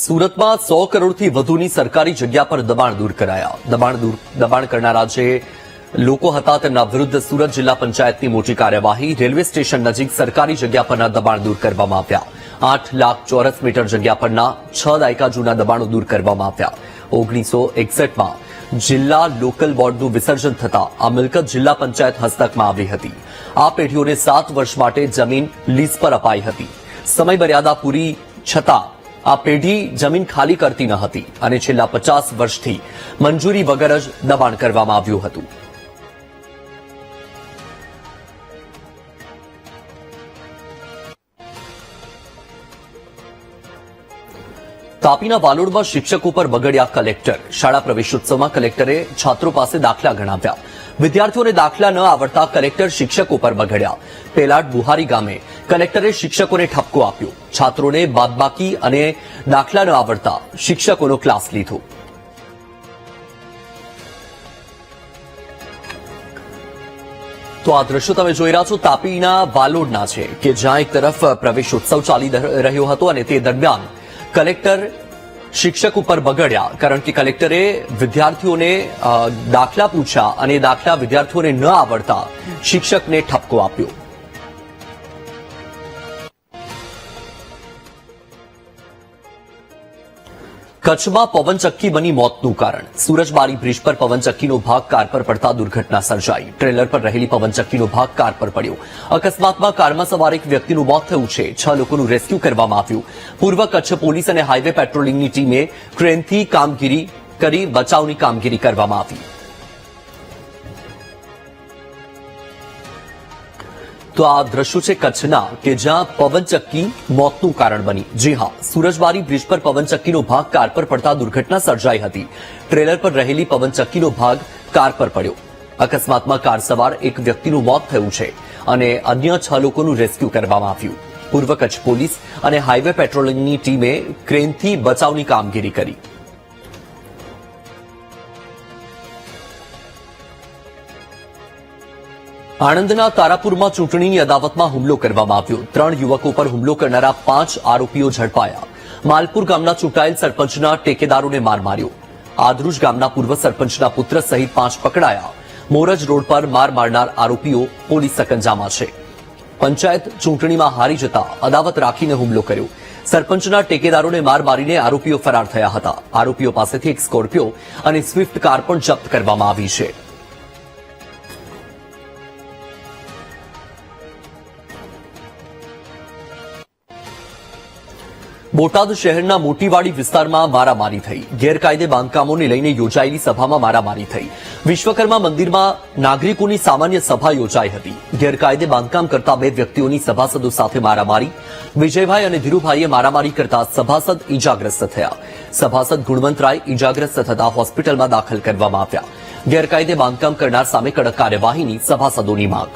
સુરતમાં 100 કરોડથી વધુની સરકારી જગ્યા પર દબાણ દૂર કરાયા. દબાણ કરનારા જે લોકો હતા તેમના વિરુદ્ધ સુરત જિલ્લા પંચાયતની મોટી કાર્યવાહી. રેલવે સ્ટેશન નજીક સરકારી જગ્યા પરના દબાણ દૂર કરવામાં આવ્યા. 8 લાખ ચોરસ મીટર જગ્યા પરના 6 દાયકા જૂના દબાણો દૂર કરવામાં આવ્યા. 1961માં જિલ્લા લોકલ બોર્ડનું વિસર્જન થતા આ મિલકત જિલ્લા પંચાયત હસ્તકમાં આવી હતી. આ પેઢીઓને 7 વર્ષ માટે જમીન લીઝ પર અપાઈ હતી. સમય મર્યાદા પૂરી છતાં આ પેઢી જમીન ખાલી કરતી ન હતી અને છેલ્લા 50 વર્ષથી મંજૂરી વગર જ દબાણ કરવામાં આવ્યું હતું. તાપીના વાલોડમાં શિક્ષકો પર બગડ્યા કલેક્ટર. શાળા પ્રવેશોત્સવમાં કલેક્ટરે છાત્રો પાસે દાખલા ગણાવ્યા. વિદ્યાર્થીઓને દાખલા ન આવડતા કલેક્ટર શિક્ષકો પર બગડ્યા. પેલાડ બુહારી ગામે કલેક્ટરે શિક્ષકોને ઠપકો આપ્યો. છાત્રોને બાદબાકી અને દાખલા ન આવડતા શિક્ષકોનો ક્લાસ લીધો. તો આ દ્રશ્યો તમે જોઈ રહ્યા છો તાપીના વાલોડના છે કે જ્યાં એક તરફ પ્રવેશોત્સવ ચાલી રહ્યો હતો અને તે દરમિયાન કલેક્ટર શિક્ષક ઉપર બગડ્યા કારણ કે કલેક્ટરે વિદ્યાર્થીઓને દાખલા પૂછ્યા અને દાખલા વિદ્યાર્થીઓને ન આવડતા શિક્ષકને ઠપકો આપ્યો. કચ્છમાં પવનચક્કી બની મોતનું કારણ. સુરજબારી બ્રિજ પર પવનચક્કીનો ભાગ કાર પર પડતા દુર્ઘટના સર્જાઈ. ટ્રેલર પર રહેલી પવનચક્કીનો ભાગ કાર પર પડ્યો. અકસ્માતમાં કારમાં સવાર એક વ્યક્તિનું મોત થયું છે. 6 લોકોનું રેસ્ક્યુ કરવામાં આવ્યું. પૂર્વ કચ્છ પોલીસ અને હાઈવે પેટ્રોલિંગની ટીમે ક્રેનથી કામગીરી કરી બચાવની કામગીરી કરવામાં આવી. તો આ દ્રશ્યો છે કચ્છના કે જ્યાં પવનચક્કી મોતનું કારણ બની. જી હા, સુરજબારી બ્રિજ પર પવનચક્કીનો ભાગ કાર પર પડતા દુર્ઘટના સર્જાઈ હતી. ટ્રેલર પર રહેલી પવનચક્કીનો ભાગ કાર પર પડ્યો. અકસ્માતમાં કાર સવાર એક વ્યક્તિનું મોત થયું છે અને અન્ય 6 લોકોનું રેસ્ક્યુ કરવામાં આવ્યું. પૂર્વ કચ્છ પોલીસ અને હાઈવે પેટ્રોલિંગની ટીમે ક્રેનથી બચાવની કામગીરી કરી. આણંદના તારાપુરમાં ચૂંટણીની અદાવતમાં હુમલો કરવામાં આવ્યો. 3 યુવકો પર હુમલો કરનારા 5 આરોપીઓ ઝડપાયા. માલપુર ગામના ચૂંટાયેલ સરપંચના ટેકેદારોને માર માર્યો. આદરૂજ ગામના પૂર્વ સરપંચના પુત્ર સહિત 5 પકડાયા. મોરજ રોડ પર માર મારનાર આરોપીઓ પોલીસ સકંજામાં છે. પંચાયત ચૂંટણીમાં હારી જતા અદાવત રાખીને હુમલો કર્યો. સરપંચના ટેકેદારોને માર મારીને આરોપીઓ ફરાર થયા હતા. આરોપીઓ પાસેથી એક સ્કોર્પિયો અને સ્વિફ્ટ કાર પણ જપ્ત કરવામાં આવી છે. બોટાદ શહેરના મોટીવાડી વિસ્તારમાં મારામારી થઈ. ગેરકાયદે બાંધકામોને લઈને યોજાયેલી સભામાં મારામારી થઈ. વિશ્વકર્મા મંદિરમાં નાગરિકોની સામાન્ય સભા યોજાઈ હતી. ગેરકાયદે બાંધકામ કરતા 2 વ્યક્તિઓની સભાસદો સાથે મારામારી. વિજયભાઈ અને ધીરુભાઈએ મારામારી કરતા સભાસદ ઈજાગ્રસ્ત થયા. સભાસદ ગુણવંતરાય ઈજાગ્રસ્ત થતા હોસ્પિટલમાં દાખલ કરવામાં આવ્યા. ગેરકાયદે બાંધકામ કરનાર સામે કડક કાર્યવાહીની સભાસદોની માંગ.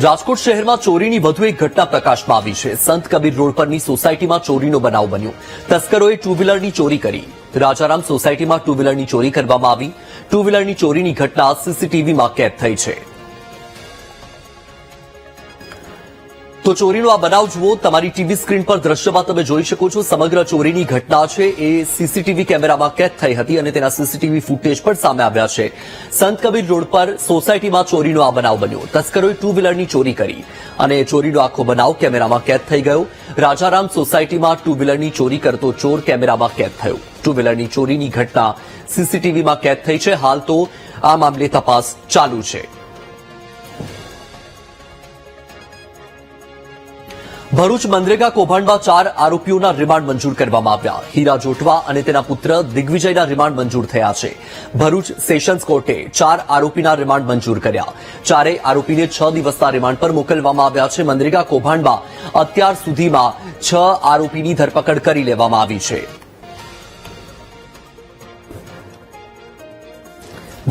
રાજકોટ શહેરમાં ચોરીની વધુ એક ઘટના પ્રકાશમાં આવી છે. સંત કબીર રોડ પરની સોસાયટીમાં ચોરીનો બનાવ બન્યો. તસ્કરોએ 2 વ્હીલરની ચોરી કરી. રાજારામ સોસાયટીમાં 2 વ્હીલરની ચોરી કરવામાં આવી. 2 વ્હીલરની ચોરીની ઘટના સીસીટીવીમાં કેદ થઈ છે. તો ચોરીનો આ બનાવ જુઓ. તમારી ટીવી સ્ક્રીન પર દ્રશ્યમાં તમે જોઈ શકો છો. સમગ્ર ચોરીની ઘટના છે એ સીસીટીવી કેમેરામાં કેદ થઈ હતી અને તેના સીસીટીવી ફૂટેજ પણ સામે આવ્યા છે. સંત કબીર રોડ પર સોસાયટીમાં ચોરીનો આ બનાવ બન્યો. તસ્કરોએ 2 વ્હીલરની ચોરી કરી અને ચોરીનો આખો બનાવ કેમેરામાં કેદ થઈ ગયો. રાજારામ સોસાયટીમાં 2 વ્હીલરની ચોરી કરતો ચોર કેમેરામાં કેદ થયો. 2 વ્હીલરની ચોરીની ઘટના સીસીટીવીમાં કેદ થઈ છે. હાલ તો આ મામલે તપાસ ચાલુ છે. ભરૂચ મનરેગા કૌભાંડમાં 4 આરોપીઓના રિમાન્ડ મંજૂર કરવામાં આવ્યા. હીરા જોટવા અને તેના પુત્ર દિગ્વિજયના રિમાન્ડ મંજૂર થયા છે. ભરૂચ સેશન્સ કોર્ટે 4 આરોપીના રિમાન્ડ મંજૂર કર્યા. 4 આરોપીને 6 દિવસના રિમાન્ડ પર મોકલવામાં આવ્યા છે. મનરેગા કૌભાંડમાં અત્યાર સુધીમાં 6 આરોપીની ધરપકડ કરી લેવામાં આવી છે.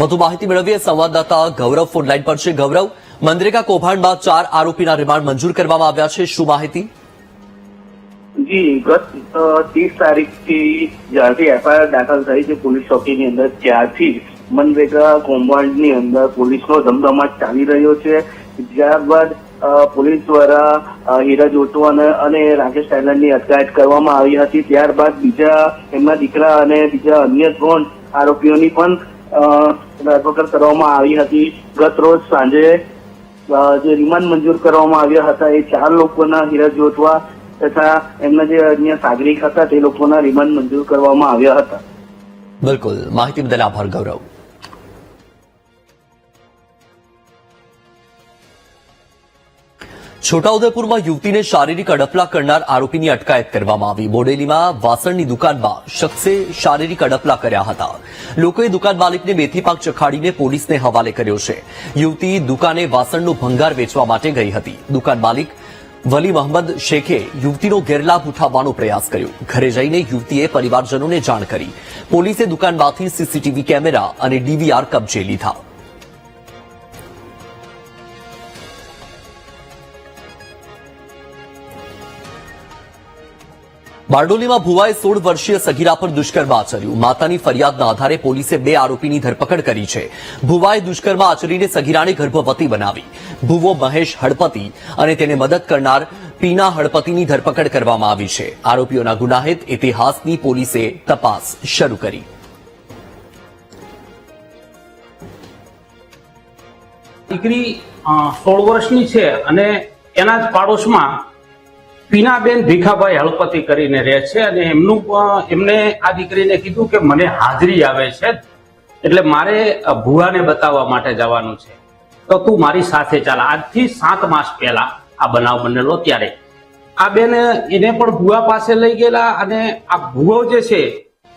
વધુ માહિતી મેળવીએ સંવાદદાતા ગૌરવ ફોનલાઈન પર છે. ગૌરવ, મનરેગા કૌભાંડમાં 4 આરોપીના રિમાન્ડ મંજૂર કરવામાં આવ્યા છે. શું માહિતી? જી, ગત 30 તારીખથી જ્યારથી એફઆઈઆર દાખલ થઈ છે પોલીસ ચોકીની અંદર, ત્યારથી મનરેગા કૌભાંડની અંદર પોલીસનો ધમધમાટ ચાલી રહ્યો છે. ત્યારબાદ પોલીસ દ્વારા હીરા જોટવા અને રાકેશ ટાયલરની અટકાયત કરવામાં આવી હતી. ત્યારબાદ બીજા એમના દીકરા અને બીજા અન્ય 3 આરોપીઓની પણ ધરપકડ કરવામાં આવી હતી. ગત રોજ સાંજે જે રિમાન્ડ મંજૂર કરવામાં આવ્યા હતા એ 4 લોકોના, હીરા જોટવા તથા એમના જે અન્ય નાગરિક હતા તે લોકોના રિમાન્ડ મંજૂર કરવામાં આવ્યા હતા. બિલકુલ, માહિતી બદલ આભાર ગૌરવ. છોટાઉદેપુરમાં યુવતીને શારીરિક અડપલા કરનાર આરોપીની અટકાયત કરવામાં આવી. બોડેલીમાં વાસણની દુકાનમાં શખ્સે શારીરિક અડપલા કર્યા હતા. લોકોએ દુકાન માલિકને મેથી પાક ચખાડીને પોલીસને હવાલે કર્યો છે. યુવતી દુકાને વાસણનો ભંગાર વેચવા માટે ગઈ હતી. દુકાન માલિક વલી મહંમદ શેખે યુવતીનો ગેરલાભ ઉઠાવવાનો પ્રયાસ કર્યો. ઘરે જઈને યુવતીએ પરિવારજનોને જાણ કરી. પોલીસે દુકાનમાંથી સીસીટીવી કેમેરા અને ડીવીઆર કબજે લીધા. બારડોલીમાં ભુવાએ 16 વર્ષીય સગીરા પર દુષ્કર્મ આચર્યું. માતાની ફરિયાદના આધારે પોલીસે 2 આરોપીની ધરપકડ કરી છે. ભુવાએ દુષ્કર્મ આચરીને સગીરાને ગર્ભવતી બનાવી. ભુવો મહેશ હળપતિ અને તેને મદદ કરનાર પીના હળપતિની ધરપકડ કરવામાં આવી છે. આરોપીઓના ગુનાહિત ઇતિહાસની પોલીસે તપાસ શરૂ કરી. દીકરી 16 વર્ષની છે અને એના જ પાડોશમાં પીનાબેન ભીખાભાઈ હળપતિ કરીને રહે છે અને એમને આ દીકરીને કીધું કે મને હાજરી આવે છે એટલે મારે ભુવાને બતાવવા માટે જવાનું છે, તો તું મારી સાથે ચાલ. આજથી 7 માસ પહેલા આ બનાવ બનેલો. ત્યારે આ બેન એને પણ ભુવા પાસે લઈ ગયેલા અને આ ભુવો જે છે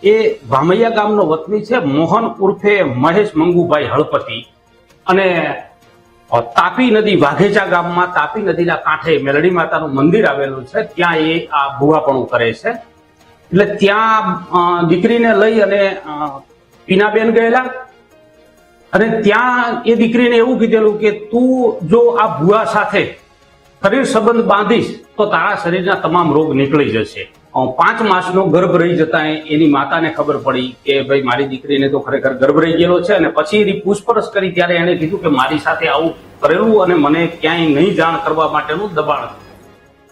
એ ભામૈયા ગામનો વતની છે, મોહન ઉર્ફે મહેશ મંગુભાઈ હળપતિ. અને તાપી નદી, વાઘેચા ગામમાં તાપી નદીના કાંઠે મેલડી માતાનું મંદિર આવેલું છે, ત્યાં એ આ ભુવાપણું કરે છે. એટલે ત્યાં દીકરીને લઈ અને પીનાબેન ગયેલા અને ત્યાં એ દીકરીને એવું કીધેલું કે તું જો આ ભુવા સાથે શરીર સંબંધ બાંધીશ તો તારા શરીરના તમામ રોગ નીકળી જશે. 5 માસનો ગર્ભ રહી જતા એની માતાને ખબર પડી કે ભાઈ મારી દીકરીને તો ખરેખર ગર્ભ રહી ગયેલો છે. અને પછી એની પૂછપરછ કરી ત્યારે એને કીધું કે મારી સાથે આવું કરેલું અને મને ક્યાંય નહીં જાણ કરવા માટેનું દબાણ